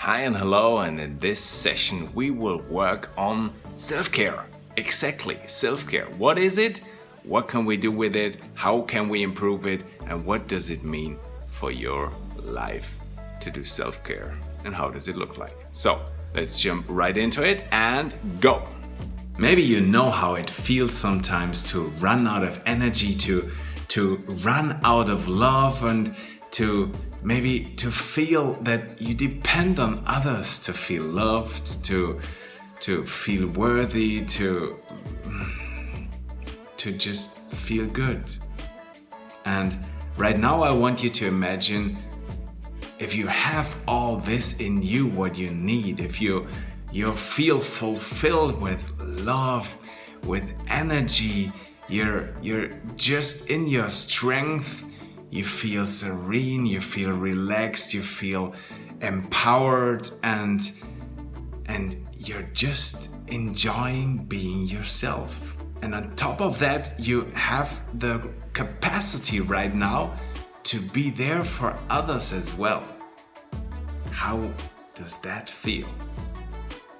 Hi and hello, and in this session we will work on self-care. Exactly, self-care. What is it? What can we do with it? How can we improve it? And what does it mean for your life to do self-care? And how does it look like? So let's jump right into it and go. Maybe you know how it feels sometimes to run out of energy, to run out of love, and to feel that you depend on others to feel loved, to feel worthy, to just feel good. And right now I want you to imagine if you have all this in you, what you need, if you feel fulfilled with love, with energy, you're just in your strength, you feel serene, you feel relaxed, you feel empowered, and you're just enjoying being yourself. And on top of that, you have the capacity right now to be there for others as well. How does that feel?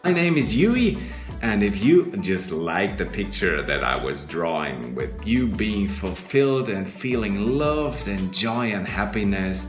My name is Yui, and if you just like the picture that I was drawing with you being fulfilled and feeling loved and joy and happiness,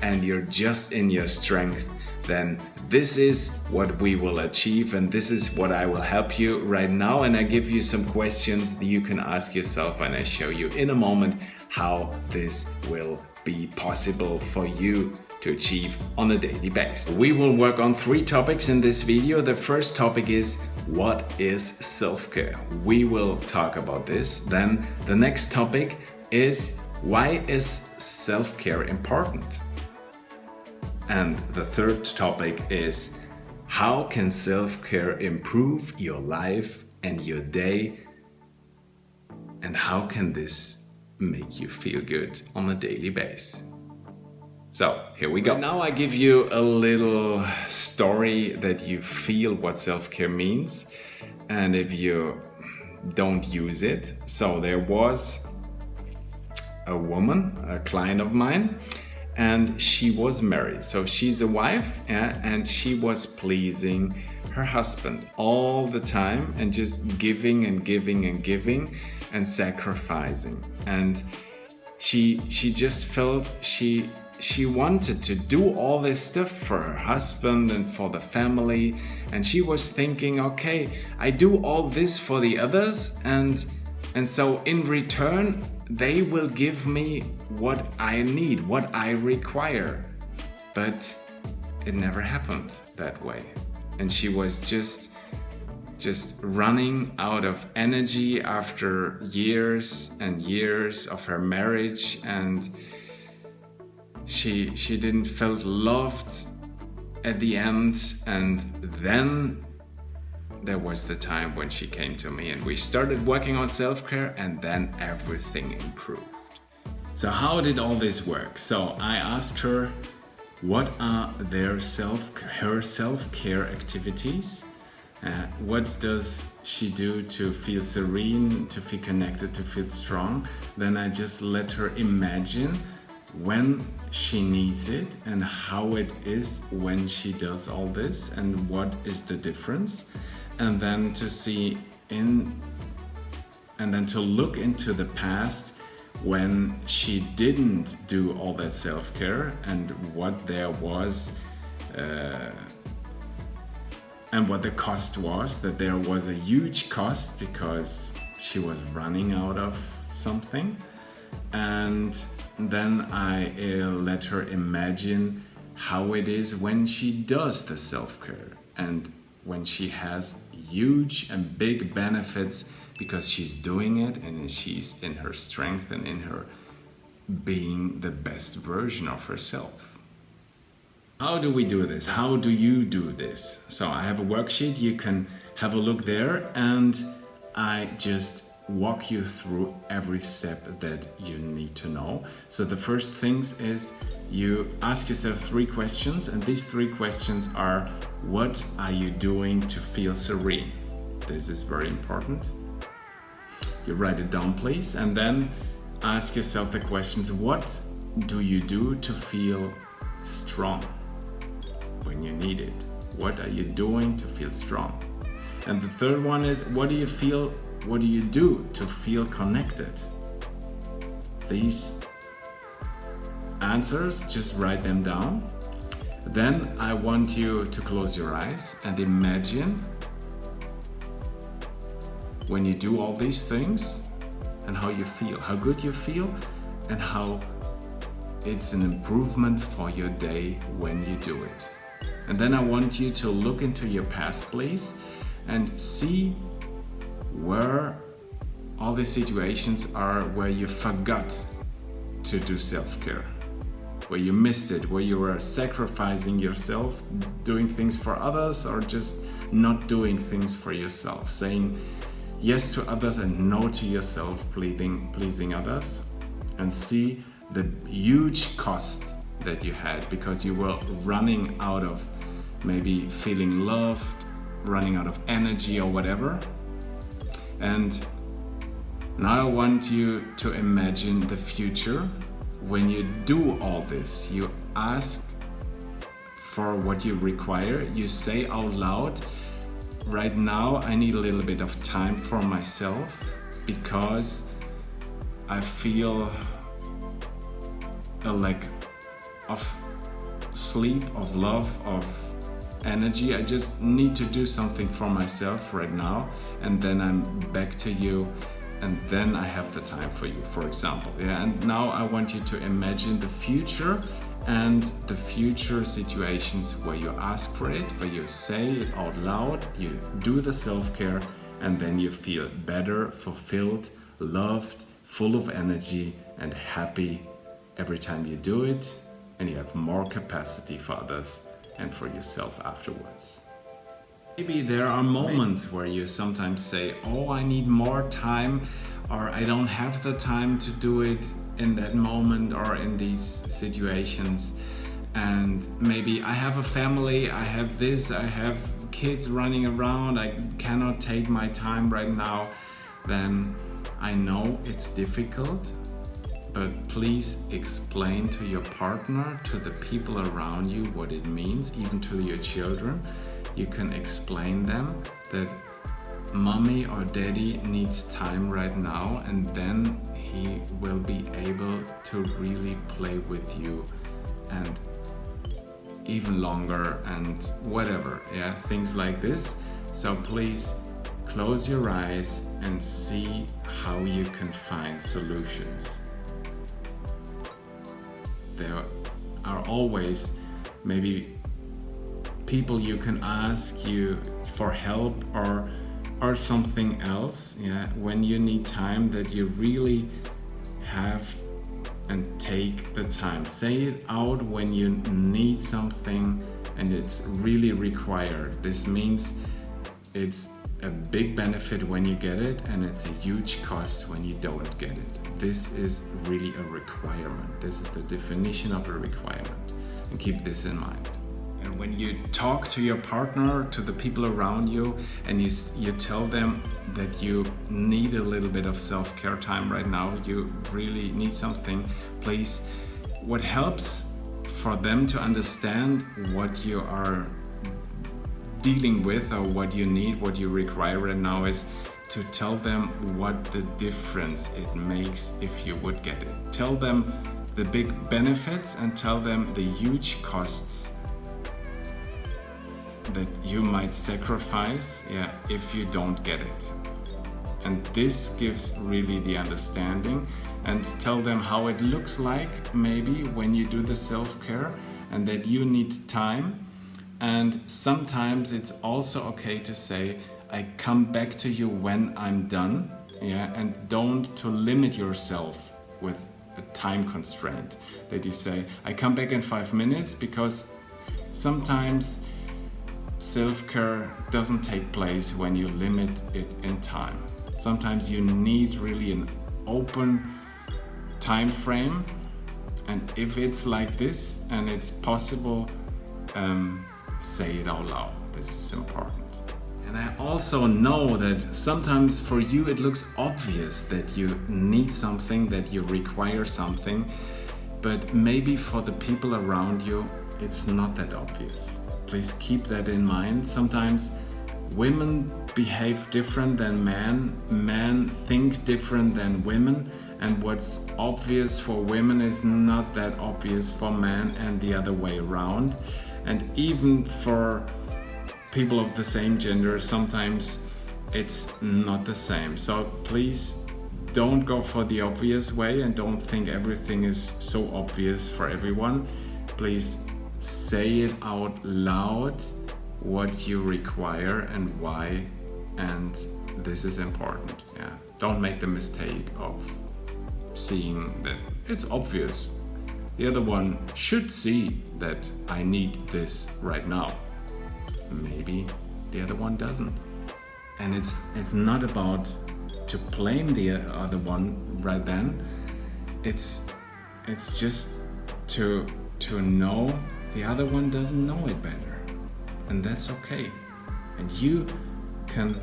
and you're just in your strength, then this is what we will achieve, and this is what I will help you right now. And I give you some questions that you can ask yourself, and I show you in a moment how this will be possible for you to achieve on a daily basis. We will work on 3 topics in this video. The first topic is, what is self-care? We will talk about this. Then the next topic is, why is self-care important? And the third topic is, how can self-care improve your life and your day? And how can this make you feel good on a daily basis? So here we go. Now I give you a little story that you feel what self-care means, and if you don't use it. So there was a woman, a client of mine, and she was married. So she's a wife, and she was pleasing her husband all the time and just giving and giving and giving and sacrificing. And she just felt she wanted to do all this stuff for her husband and for the family, and she was thinking, okay, I do all this for the others, and so in return they will give me what I need, what I require. But it never happened that way, and she was just running out of energy after years and years of her marriage, and she didn't felt loved at the end. And then there was the time when she came to me and we started working on self-care, and then everything improved. So how did all this work? So I asked her, what are her self-care activities? What does she do to feel serene, to feel connected, to feel strong? Then I just let her imagine when she needs it and how it is when she does all this, and what is the difference, and then to look into the past when she didn't do all that self-care, and what there was and what the cost was, that there was a huge cost because she was running out of something. And then I let her imagine how it is when she does the self-care, and when she has huge and big benefits because she's doing it and she's in her strength and in her being the best version of herself. How do we do this? How do you do this? So I have a worksheet, you can have a look there, and I just walk you through every step that you need to know. So the first things is you ask yourself 3 questions, and these 3 questions are, what are you doing to feel serene? This is very important. You write it down, please, and then ask yourself the questions, what do you do to feel strong when you need needed? What are you doing to feel strong? And the third one is, what do you do to feel connected? These answers, just write them down. Then I want you to close your eyes and imagine when you do all these things and how you feel, how good you feel, and how it's an improvement for your day when you do it. And then I want you to look into your past, please, and see where all the situations are where you forgot to do self-care, where you missed it, where you were sacrificing yourself, doing things for others, or just not doing things for yourself, saying yes to others and no to yourself, pleasing others, and see the huge cost that you had because you were running out of maybe feeling loved, running out of energy or whatever. And now I want you to imagine the future. When you do all this, you ask for what you require, you say out loud, right now I need a little bit of time for myself because I feel a lack of sleep, of love, of energy. I just need to do something for myself right now, and then I'm back to you, and then I have the time for you, for example. Yeah, and now I want you to imagine the future and the future situations where you ask for it, where you say it out loud, you do the self-care, and then you feel better, fulfilled, loved, full of energy, and happy every time you do it, and you have more capacity for others and for yourself afterwards. Maybe there are moments where you sometimes say, oh, I need more time, or I don't have the time to do it in that moment or in these situations. And maybe I have a family, I have this, I have kids running around, I cannot take my time right now. Then I know it's difficult, but please explain to your partner, to the people around you, what it means, even to your children. You can explain them that mommy or daddy needs time right now, and then he will be able to really play with you and even longer and whatever, yeah, things like this. So please close your eyes and see how you can find solutions. There are always maybe people you can ask you for help or something else, yeah, when you need time, that you really have and take the time. Say it out when you need something and it's really required. This means it's a big benefit when you get it, and it's a huge cost when you don't get it. This is really a requirement. This is the definition of a requirement, and keep this in mind. And when you talk to your partner, to the people around you, and you tell them that you need a little bit of self-care time right now, you really need something, please, what helps for them to understand what you are dealing with or what you need, what you require right now, is to tell them what the difference it makes if you would get it. Tell them the big benefits and tell them the huge costs that you might sacrifice, yeah, if you don't get it. And this gives really the understanding, and tell them how it looks like maybe when you do the self-care, and that you need time. And sometimes it's also okay to say, I come back to you when I'm done, yeah, and don't to limit yourself with a time constraint, that you say, I come back in 5 minutes, because sometimes self-care doesn't take place when you limit it in time. Sometimes you need really an open time frame, and if it's like this and it's possible, say it out loud. This is important. And I also know that sometimes for you it looks obvious that you need something, that you require something, but maybe for the people around you it's not that obvious. please keep that in mind. Sometimes women behave different than men think different than women, and what's obvious for women is not that obvious for men, and the other way around. And even for people of the same gender, sometimes it's not the same. So please don't go for the obvious way and don't think everything is so obvious for everyone. Please say it out loud what you require and why, and this is important. Don't make the mistake of seeing that it's obvious. The other one should see that I need this right now. Maybe the other one doesn't. And it's not about to blame the other one right then. It's just to know the other one doesn't know it better, and that's okay. And you can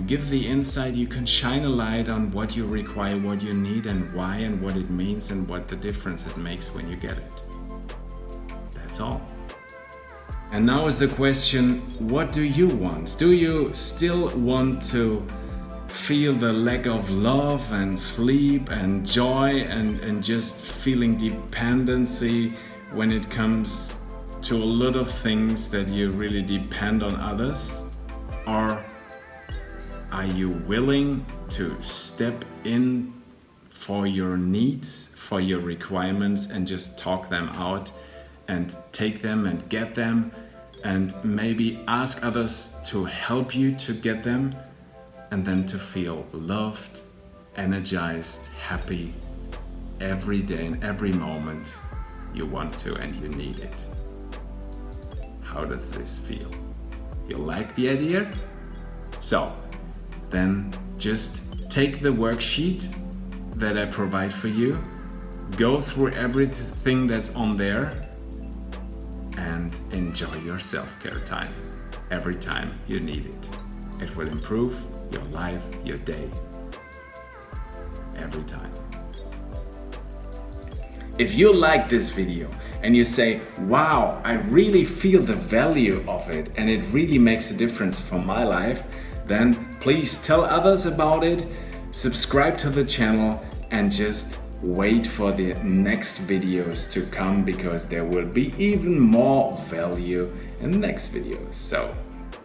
give the insight, you can shine a light on what you require, what you need, and why, and what it means, and what the difference it makes when you get it. That's all. And now is the question, what do you want? Do you still want to feel the lack of love and sleep and joy and just feeling dependency when it comes to a lot of things that you really depend on others? Or are you willing to step in for your needs, for your requirements, and just talk them out and take them and get them, and maybe ask others to help you to get them, and then to feel loved, energized, happy every day and every moment you want to and you need it? How does this feel? You like the idea? So then just take the worksheet that I provide for you, go through everything that's on there, and enjoy your self-care time every time you need it. It will improve your life, your day, every time. If you like this video and you say, wow, I really feel the value of it and it really makes a difference for my life, then please tell others about it, subscribe to the channel, and just wait for the next videos to come, because there will be even more value in the next videos. So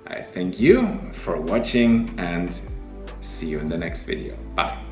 I thank you for watching and see you in the next video. Bye.